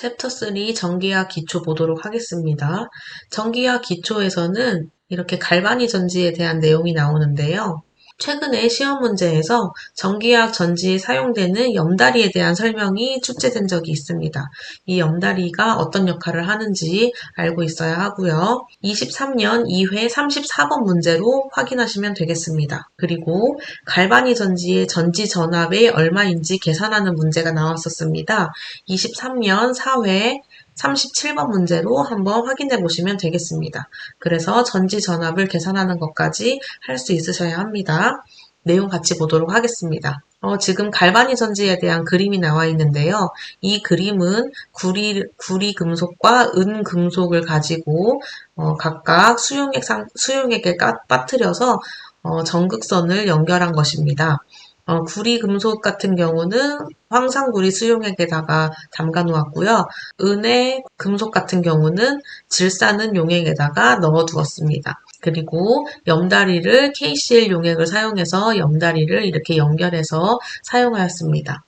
챕터 3 전기학 기초 보도록 하겠습니다. 전기학 기초에서는 이렇게 갈바니 전지에 대한 내용이 나오는데요. 최근에 시험 문제에서 전기학 전지에 사용되는 염다리에 대한 설명이 출제된 적이 있습니다. 이 염다리가 어떤 역할을 하는지 알고 있어야 하고요. 23년 2회 34번 문제로 확인하시면 되겠습니다. 그리고 갈바니 전지의 전지 전압이 얼마인지 계산하는 문제가 나왔었습니다. 23년 4회 37번 문제로 한번 확인해 보시면 되겠습니다. 그래서 전지 전압을 계산하는 것까지 할 수 있으셔야 합니다. 내용 같이 보도록 하겠습니다. 지금 갈바니 전지에 대한 그림이 나와 있는데요. 이 그림은 구리 금속과 은 금속을 가지고 각각 수용액에 빠뜨려서 전극선을 연결한 것입니다. 구리 금속 같은 경우는 황산구리 수용액에다가 담가 놓았고요. 은의 금속 같은 경우는 질산은 용액에다가 넣어 두었습니다. 그리고 염다리를 KCl 용액을 사용해서 염다리를 이렇게 연결해서 사용하였습니다.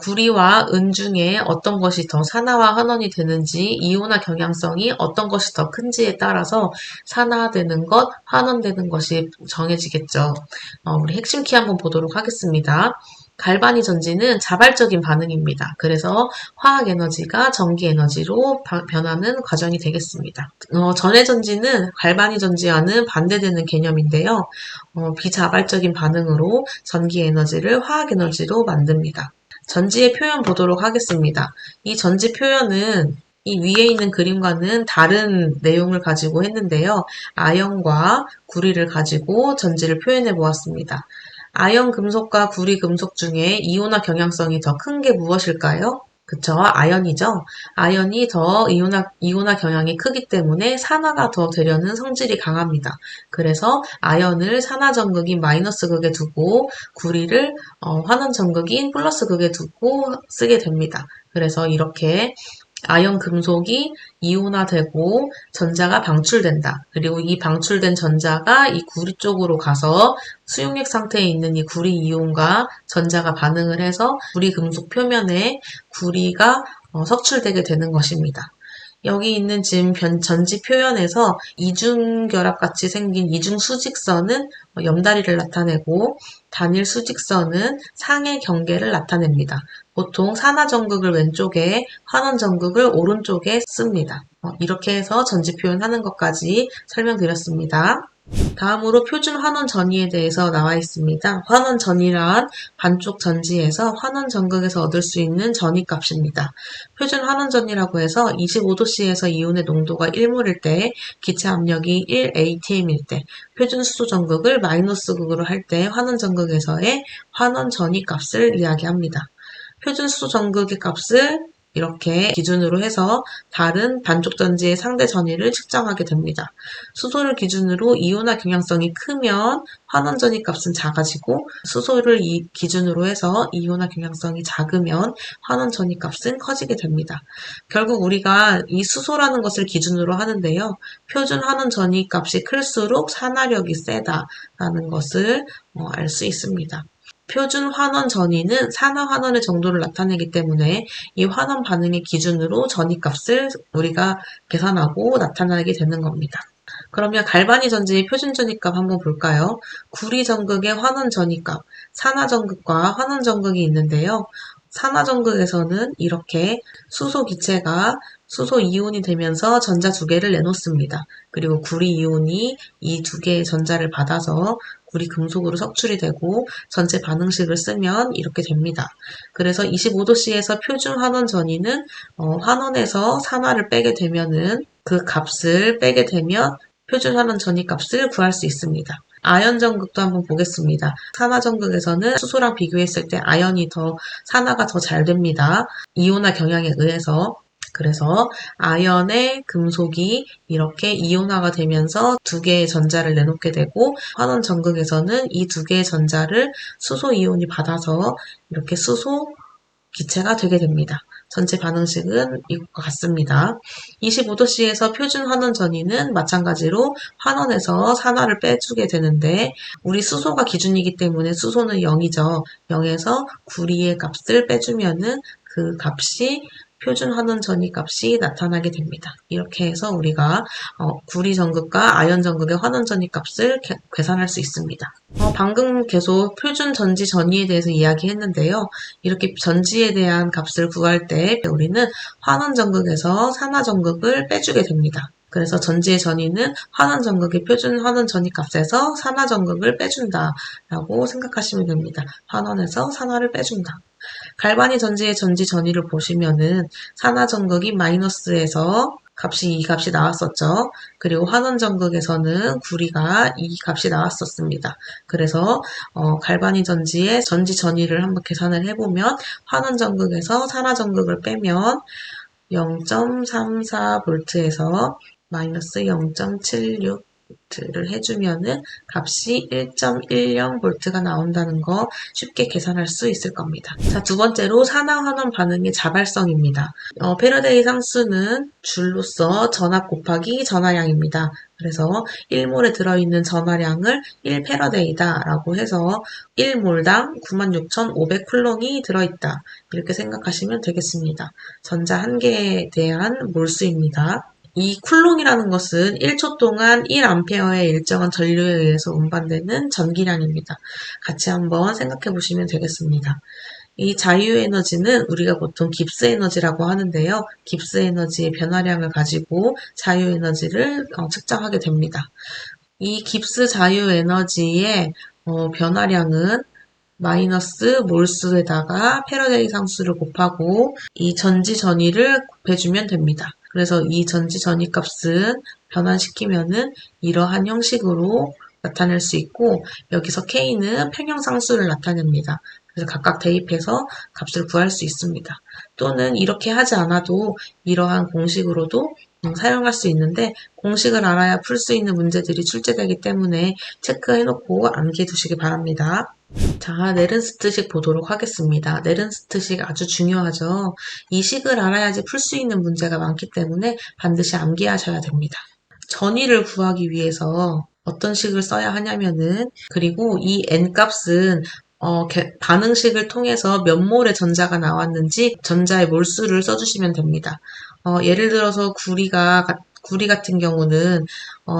구리와 은 중에 어떤 것이 더 산화와 환원이 되는지, 이온화 경향성이 어떤 것이 더 큰지에 따라서 산화되는 것, 환원되는 것이 정해지겠죠. 우리 핵심 키 한번 보도록 하겠습니다. 갈바니 전지는 자발적인 반응입니다. 그래서 화학 에너지가 전기 에너지로 변하는 과정이 되겠습니다. 전해 전지는 갈바니 전지와는 반대되는 개념인데요. 비자발적인 반응으로 전기 에너지를 화학 에너지로 만듭니다. 전지의 표현 보도록 하겠습니다. 이 전지 표현은 이 위에 있는 그림과는 다른 내용을 가지고 했는데요. 아연과 구리를 가지고 전지를 표현해 보았습니다. 아연 금속과 구리 금속 중에 이온화 경향성이 더 큰 게 무엇일까요? 그쵸, 아연이죠. 아연이 더 이온화 경향이 크기 때문에 산화가 더 되려는 성질이 강합니다. 그래서 아연을 산화 전극인 마이너스 극에 두고 구리를 환원 전극인 플러스 극에 두고 쓰게 됩니다. 그래서 이렇게 아연 금속이 이온화되고 전자가 방출된다. 그리고 이 방출된 전자가 이 구리 쪽으로 가서 수용액 상태에 있는 이 구리 이온과 전자가 반응을 해서 구리 금속 표면에 구리가 석출되게 되는 것입니다. 여기 있는 지금 전지 표현에서 이중결합 같이 생긴 이중 수직선은 염다리를 나타내고 단일 수직선은 상의 경계를 나타냅니다. 보통 산화 전극을 왼쪽에, 환원 전극을 오른쪽에 씁니다. 이렇게 해서 전지 표현하는 것까지 설명드렸습니다. 다음으로 표준 환원 전위에 대해서 나와 있습니다. 환원 전위란 반쪽 전지에서 환원 전극에서 얻을 수 있는 전위값입니다. 표준 환원 전위라고 해서 25도씨에서 이온의 농도가 1몰일 때, 기체 압력이 1atm일 때, 표준 수소 전극을 마이너스 극으로 할 때 환원 전극에서의 환원 전위값을 이야기합니다. 표준 수소 전극의 값을 이렇게 기준으로 해서 다른 반쪽 전지의 상대 전위를 측정하게 됩니다. 수소를 기준으로 이온화 경향성이 크면 환원 전위 값은 작아지고 수소를 기준으로 해서 이온화 경향성이 작으면 환원 전위 값은 커지게 됩니다. 결국 우리가 이 수소라는 것을 기준으로 하는데요. 표준 환원 전위 값이 클수록 산화력이 세다라는 것을 알 수 있습니다. 표준 환원 전위는 산화 환원의 정도를 나타내기 때문에 이 환원 반응의 기준으로 전위값을 우리가 계산하고 나타나게 되는 겁니다. 그러면 갈바니 전지의 표준 전위값 한번 볼까요? 구리 전극의 환원 전위값, 산화 전극과 환원 전극이 있는데요. 산화 전극에서는 이렇게 수소 기체가 수소 이온이 되면서 전자 두 개를 내놓습니다. 그리고 구리 이온이 이 두 개의 전자를 받아서 구리 금속으로 석출이 되고 전체 반응식을 쓰면 이렇게 됩니다. 그래서 25도씨에서 표준 환원 전위는 환원에서 산화를 빼게 되면은 그 값을 빼게 되면 표준 환원 전위 값을 구할 수 있습니다. 아연 전극도 한번 보겠습니다. 산화 전극에서는 수소랑 비교했을 때 아연이 산화가 더 잘 됩니다. 이온화 경향에 의해서. 그래서 아연의 금속이 이렇게 이온화가 되면서 두 개의 전자를 내놓게 되고 환원 전극에서는 이 두 개의 전자를 수소 이온이 받아서 이렇게 수소 기체가 되게 됩니다. 전체 반응식은 이것과 같습니다. 25도씨에서 표준 환원 전위는 마찬가지로 환원에서 산화를 빼주게 되는데 우리 수소가 기준이기 때문에 수소는 0이죠. 0에서 구리의 값을 빼주면은 그 값이 표준 환원 전이값이 나타나게 됩니다. 이렇게 해서 우리가 구리 전극과 아연 전극의 환원 전이값을 계산할 수 있습니다. 방금 계속 표준 전지 전이에 대해서 이야기했는데요. 이렇게 전지에 대한 값을 구할 때 우리는 환원 전극에서 산화 전극을 빼주게 됩니다. 그래서 전지의 전이는 환원 전극의 표준 환원 전이 값에서 산화 전극을 빼준다 라고 생각하시면 됩니다. 환원에서 산화를 빼준다. 갈바니 전지의 전지 전이를 보시면은 산화 전극이 마이너스에서 이 값이 나왔었죠. 그리고 환원 전극에서는 구리가 이 값이 나왔었습니다. 그래서 갈바니 전지의 전지 전이를 한번 계산을 해보면 환원 전극에서 산화 전극을 빼면 0.34V에서 마이너스 0.76V를 해주면은 값이 1.10V가 나온다는 거 쉽게 계산할 수 있을 겁니다. 자, 두 번째로 산화환원 반응의 자발성입니다. 패러데이 상수는 줄로서 전압 곱하기 전하량입니다. 그래서 1몰에 들어있는 전하량을 1패러데이다 라고 해서 1몰당 96,500쿨롱이 들어있다. 이렇게 생각하시면 되겠습니다. 전자 한 개에 대한 몰수입니다. 이 쿨롱이라는 것은 1초 동안 1A의 일정한 전류에 의해서 운반되는 전기량입니다. 같이 한번 생각해 보시면 되겠습니다. 이 자유에너지는 우리가 보통 깁스에너지라고 하는데요. 깁스에너지의 변화량을 가지고 자유에너지를 측정하게 됩니다. 이 깁스 자유에너지의 변화량은 마이너스 몰수에다가 패러데이 상수를 곱하고 이 전지 전위를 곱해주면 됩니다. 그래서 이 전지 전위 값은 변환시키면은 이러한 형식으로 나타낼 수 있고 여기서 K는 평형상수를 나타냅니다. 그래서 각각 대입해서 값을 구할 수 있습니다. 또는 이렇게 하지 않아도 이러한 공식으로도 사용할 수 있는데 공식을 알아야 풀 수 있는 문제들이 출제되기 때문에 체크해놓고 암기해 두시기 바랍니다. 자, 네른스트식 보도록 하겠습니다. 네른스트식 아주 중요하죠. 이 식을 알아야지 풀 수 있는 문제가 많기 때문에 반드시 암기하셔야 됩니다. 전위를 구하기 위해서 어떤 식을 써야 하냐면은 그리고 이 n값은 반응식을 통해서 몇 몰의 전자가 나왔는지 전자의 몰수를 써주시면 됩니다. 예를 들어서 구리 같은 경우는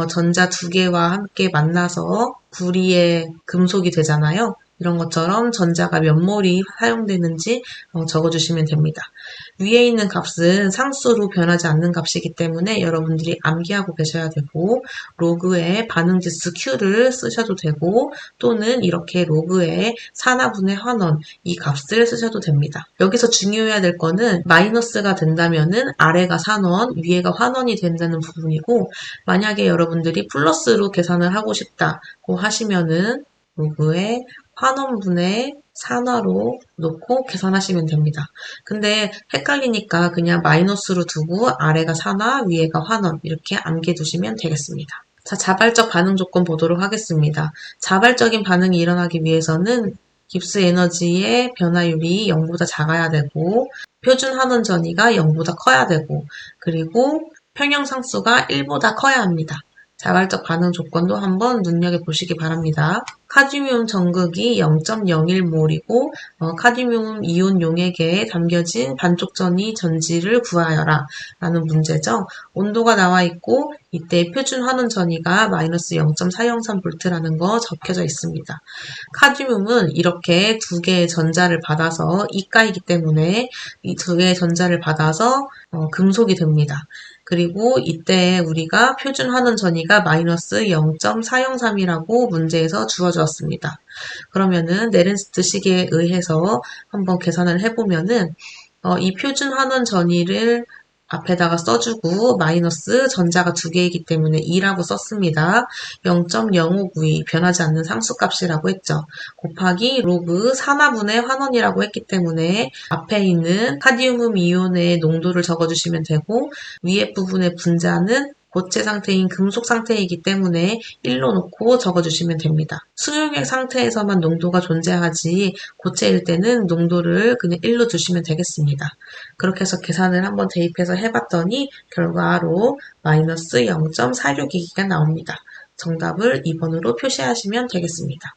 전자 두 개와 함께 만나서 구리의 금속이 되잖아요. 이런 것처럼 전자가 몇 몰이 사용되는지 적어주시면 됩니다. 위에 있는 값은 상수로 변하지 않는 값이기 때문에 여러분들이 암기하고 계셔야 되고 로그에 반응지수 Q를 쓰셔도 되고 또는 이렇게 로그에 산화분의 환원 이 값을 쓰셔도 됩니다. 여기서 중요해야 될 거는 마이너스가 된다면은 아래가 산원, 위에가 환원이 된다는 부분이고 만약에 여러분들이 플러스로 계산을 하고 싶다고 하시면은 로그에 환원분의 산화로 놓고 계산하시면 됩니다. 근데 헷갈리니까 그냥 마이너스로 두고 아래가 산화, 위에가 환원 이렇게 암기해 두시면 되겠습니다. 자, 자발적 반응 조건 보도록 하겠습니다. 자발적인 반응이 일어나기 위해서는 깁스 에너지의 변화율이 0보다 작아야 되고 표준 환원 전위가 0보다 커야 되고 그리고 평형상수가 1보다 커야 합니다. 자발적 반응 조건도 한번 눈여겨보시기 바랍니다. 카드뮴 전극이 0.01몰이고 카드뮴 이온 용액에 담겨진 반쪽전이 전지를 구하여라 라는 문제죠. 온도가 나와 있고 이때 표준 환원 전위가 마이너스 0.403V라는 거 적혀져 있습니다. 카드뮴은 이렇게 두 개의 전자를 받아서 이가이기 때문에 이 두 개의 전자를 받아서 금속이 됩니다. 그리고 이때 우리가 표준 환원 전위가 마이너스 0.403이라고 문제에서 주어졌습니다. 그러면은 네른스트 식에 의해서 한번 계산을 해보면은 이 표준 환원 전위를 앞에다가 써주고 마이너스 전자가 두 개이기 때문에 2라고 썼습니다. 0.0592 변하지 않는 상수값이라고 했죠. 곱하기 로그 산화분의 환원이라고 했기 때문에 앞에 있는 카디움 이온의 농도를 적어주시면 되고 위에 부분의 분자는 고체 상태인 금속 상태이기 때문에 1로 놓고 적어주시면 됩니다. 수용액 상태에서만 농도가 존재하지 고체일 때는 농도를 그냥 1로 두시면 되겠습니다. 그렇게 해서 계산을 한번 대입해서 해봤더니 결과로 마이너스 0.462가 나옵니다. 정답을 2번으로 표시하시면 되겠습니다.